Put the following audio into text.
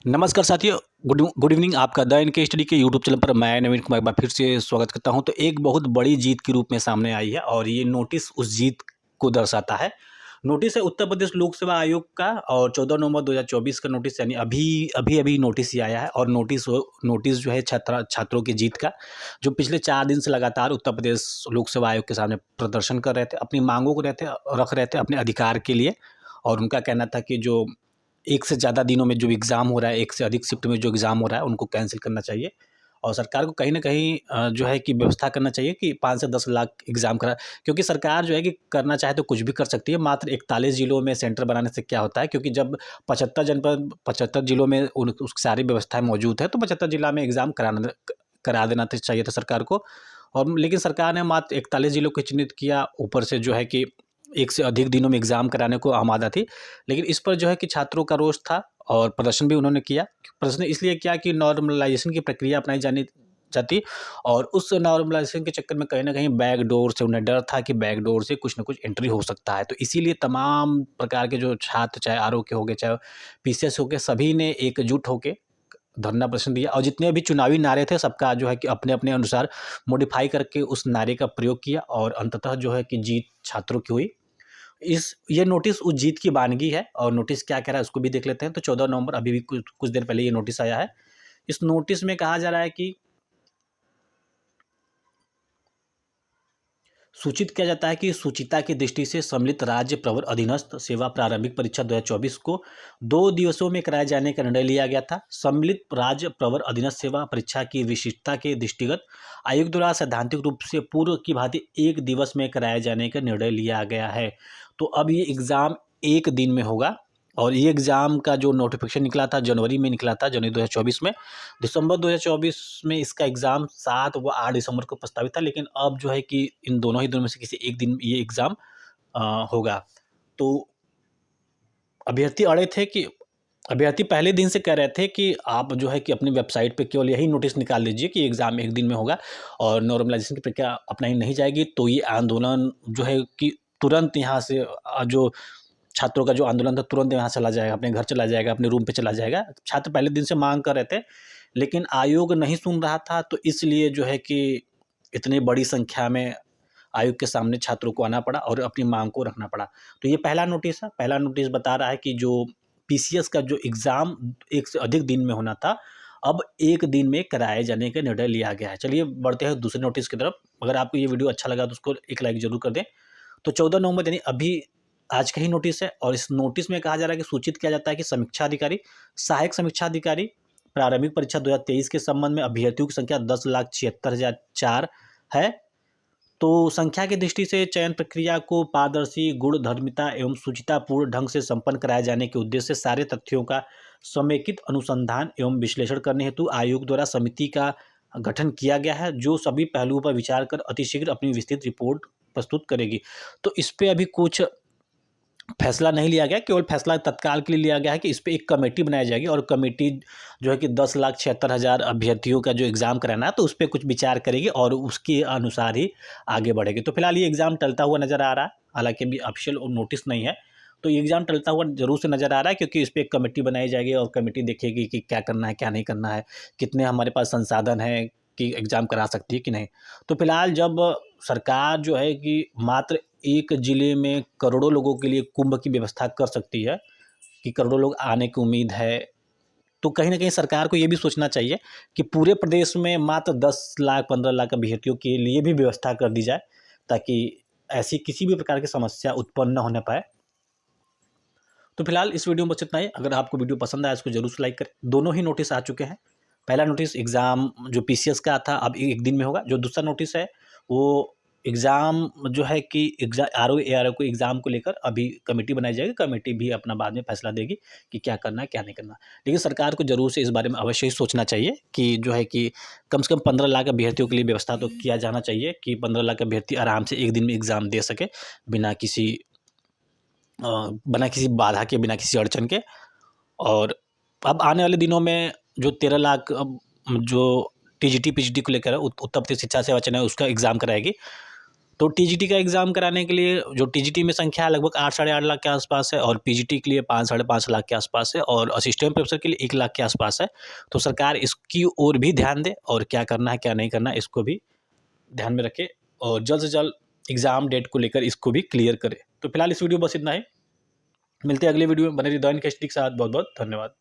नमस्कार साथियों, good good evening. आपका द इनके स्टडी के यूट्यूब चैनल पर मैं नवीन कुमार एक बार फिर से स्वागत करता हूं। तो एक बहुत बड़ी जीत के रूप में सामने आई है और ये नोटिस उस जीत को दर्शाता है। नोटिस है उत्तर प्रदेश लोक सेवा आयोग का और 14 नवंबर 2024 का नोटिस, यानी अभी अभी अभी नोटिस ये आया है। और नोटिस जो है छात्रों की जीत का, जो पिछले 4 दिन से लगातार उत्तर प्रदेश लोक सेवा आयोग के सामने प्रदर्शन कर रहे थे, अपनी मांगों को रख रहे थे अपने अधिकार के लिए। और उनका कहना था कि जो एक से ज़्यादा दिनों में जो एग्ज़ाम हो रहा है, एक से अधिक शिफ्ट में जो एग्ज़ाम हो रहा है, उनको कैंसल करना चाहिए। और सरकार को कहीं न कहीं जो है कि व्यवस्था करना चाहिए कि 5 से 10 लाख एग्ज़ाम करा, क्योंकि सरकार जो है कि करना चाहे तो कुछ भी कर सकती है। मात्र 41 जिलों में सेंटर बनाने से क्या होता है, क्योंकि जब 75 जिलों में उन उस सारी व्यवस्थाएँ मौजूद है, तो 75 जिला में एग्ज़ाम करा देना तो चाहिए था सरकार को। और लेकिन सरकार ने मात्र 41 जिलों को चिन्हित किया, ऊपर से जो है कि एक से अधिक दिनों में एग्ज़ाम कराने को आमादा थी। लेकिन इस पर जो है कि छात्रों का रोष था और प्रदर्शन भी उन्होंने किया। प्रदर्शन इसलिए किया कि नॉर्मलाइज़ेशन की प्रक्रिया अपनाई जानी जाती, और उस नॉर्मलाइज़ेशन के चक्कर में कहीं न कहीं बैकडोर से उन्हें डर था कि बैकडोर से कुछ न कुछ एंट्री हो सकता है। तो इसीलिए तमाम प्रकार के जो छात्र, चाहे आरओ के हो गए, चाहे पीसीएस हो गए, सभी ने एकजुट होके धरना प्रदर्शन दिया। और जितने भी चुनावी नारे थे, सबका जो है कि अपने-अपने अनुसार मॉडिफ़ाई करके उस नारे का प्रयोग किया, और अंततः जो है कि जीत छात्रों की हुई। इस ये नोटिस उस जीत की बानगी है, और नोटिस क्या कह रहा है उसको भी देख लेते हैं। तो 14 नवंबर, अभी भी कुछ कुछ देर पहले ये नोटिस आया है। इस नोटिस में कहा जा रहा है कि सूचित किया जाता है कि सूचिता की दृष्टि से सम्मिलित राज्य प्रवर अधीनस्थ सेवा प्रारंभिक परीक्षा 2024 को 2 दिवसों में कराए जाने का निर्णय लिया गया था। सम्मिलित राज्य प्रवर अधीनस्थ सेवा परीक्षा की विशिष्टता के दृष्टिगत आयोग द्वारा सैद्धांतिक रूप से पूर्व की भांति 1 दिवस में कराए जाने का निर्णय लिया गया है। तो अब ये एग्ज़ाम 1 दिन में होगा। और ये एग्ज़ाम का जो नोटिफ़िकेशन निकला था, जनवरी में निकला था, जनवरी 2024 में। दिसंबर 2024 में इसका एग्ज़ाम 7 व 8 दिसंबर को प्रस्तावित था, लेकिन अब जो है कि इन दोनों ही दिनों में से किसी एक दिन ये एग्ज़ाम होगा। तो अभ्यर्थी अड़े थे कि अभ्यर्थी पहले दिन से कह रहे थे कि आप जो है कि अपनी वेबसाइट पे केवल यही नोटिस निकाल दीजिए कि एग्ज़ाम 1 दिन में होगा और नॉर्मलाइज़ेशन की प्रक्रिया अपनाई नहीं जाएगी। तो ये आंदोलन जो है कि तुरंत यहाँ से जो छात्रों का जो आंदोलन था, तुरंत यहाँ चला जाएगा, अपने घर चला जाएगा, अपने रूम पे चला जाएगा। छात्र पहले दिन से माँग कर रहे थे, लेकिन आयोग नहीं सुन रहा था, तो इसलिए जो है कि इतनी बड़ी संख्या में आयोग के सामने छात्रों को आना पड़ा और अपनी माँग को रखना पड़ा। तो ये पहला नोटिस है। पहला नोटिस बता रहा है कि जो पीसीएस का जो एग्ज़ाम 1 से अधिक दिन में होना था, अब 1 दिन में कराए जाने का निर्णय लिया गया है। चलिए बढ़ते हैं दूसरे नोटिस की तरफ। अगर आपको ये वीडियो अच्छा लगा तो उसको एक लाइक ज़रूर कर दें। तो 14 नवंबर, यानी अभी आज का ही नोटिस है, और इस नोटिस में कहा जा रहा है कि सूचित किया जाता है कि समीक्षा अधिकारी, सहायक समीक्षा अधिकारी प्रारंभिक परीक्षा 2023 के संबंध में अभ्यर्थियों की संख्या 10,76,004 है। तो संख्या की दृष्टि से चयन प्रक्रिया को पारदर्शी, गुणधर्मिता एवं शुचितापूर्ण ढंग से संपन्न कराए जाने के उद्देश्य से सारे तथ्यों का समेकित अनुसंधान एवं विश्लेषण करने हेतु आयोग द्वारा समिति का गठन किया गया है, जो सभी पहलुओं पर विचार कर अतिशीघ्र अपनी विस्तृत रिपोर्ट प्रस्तुत करेगी। तो इस पे अभी कुछ फैसला नहीं लिया गया, केवल फैसला तत्काल के लिए लिया गया है कि इस पे एक कमेटी बनाई जाएगी, और कमेटी जो है कि 10,76,000 अभ्यर्थियों का जो एग्ज़ाम कराना है, तो उस पे कुछ विचार करेगी और उसके अनुसार ही आगे बढ़ेगी। तो फिलहाल ये एग्ज़ाम टलता हुआ नज़र आ रहा है, हालाँकि अभी ऑफिशियल नोटिस नहीं है। तो ये एग्ज़ाम टलता हुआ ज़रूर से नज़र आ रहा है, क्योंकि इस पे एक कमेटी बनाई जाएगी और कमेटी देखेगी कि क्या करना है, क्या नहीं करना है, कितने हमारे पास संसाधन हैं कि एग्ज़ाम करा सकती है कि नहीं। तो फिलहाल जब सरकार जो है कि मात्र एक ज़िले में करोड़ों लोगों के लिए कुंभ की व्यवस्था कर सकती है, कि करोड़ों लोग आने की उम्मीद है, तो कहीं न कहीं सरकार को ये भी सोचना चाहिए कि पूरे प्रदेश में मात्र 10 लाख, 15 लाख अभ्यर्थियों के लिए भी व्यवस्था कर दी जाए, ताकि ऐसी किसी भी प्रकार की समस्या उत्पन्न न होने पाए। तो फिलहाल इस वीडियो में बस इतना ही। अगर आपको वीडियो पसंद आया, इसको ज़रूर से लाइक करें। दोनों ही नोटिस आ चुके हैं। पहला नोटिस एग्ज़ाम जो पीसीएस का था, अब 1 दिन में होगा। जो दूसरा नोटिस है, वो एग्ज़ाम जो है कि आरओ, एआरओ को एग्ज़ाम को लेकर अभी कमेटी बनाई जाएगी। कमेटी भी अपना बाद में फैसला देगी कि क्या करना है, क्या नहीं करना। लेकिन सरकार को ज़रूर से इस बारे में अवश्य ही सोचना चाहिए कि जो है कि कम से कम 15 लाख अभ्यर्थियों के लिए व्यवस्था तो किया जाना चाहिए, कि 15 लाख अभ्यर्थी आराम से 1 दिन में एग्ज़ाम दे सकें, बिना किसी बिना किसी बाधा के, बिना किसी अड़चन के। और अब आने वाले दिनों में जो 13 लाख जो टीजीटी, पीजीटी को लेकर है, उत्तर प्रदेश शिक्षा सेवा चयन है, उसका एग्ज़ाम कराएगी। तो टीजीटी का एग्ज़ाम कराने के लिए जो टीजीटी में संख्या लगभग 8 साढ़े 8 लाख के आसपास है, और पीजीटी के लिए 5 साढ़े 5 लाख के आसपास है, और असिस्टेंट प्रोफेसर के लिए 1 लाख के आसपास है। तो सरकार इसकी ओर भी ध्यान दे, और क्या करना है क्या नहीं करना है इसको भी ध्यान में रखे, और जल्द से जल्द एग्ज़ाम डेट को लेकर इसको भी क्लियर करे। तो फिलहाल इस वीडियो बस इतना ही। मिलते हैं अगले वीडियो में, बने रहिए द एनकेएसटी के साथ। बहुत बहुत धन्यवाद।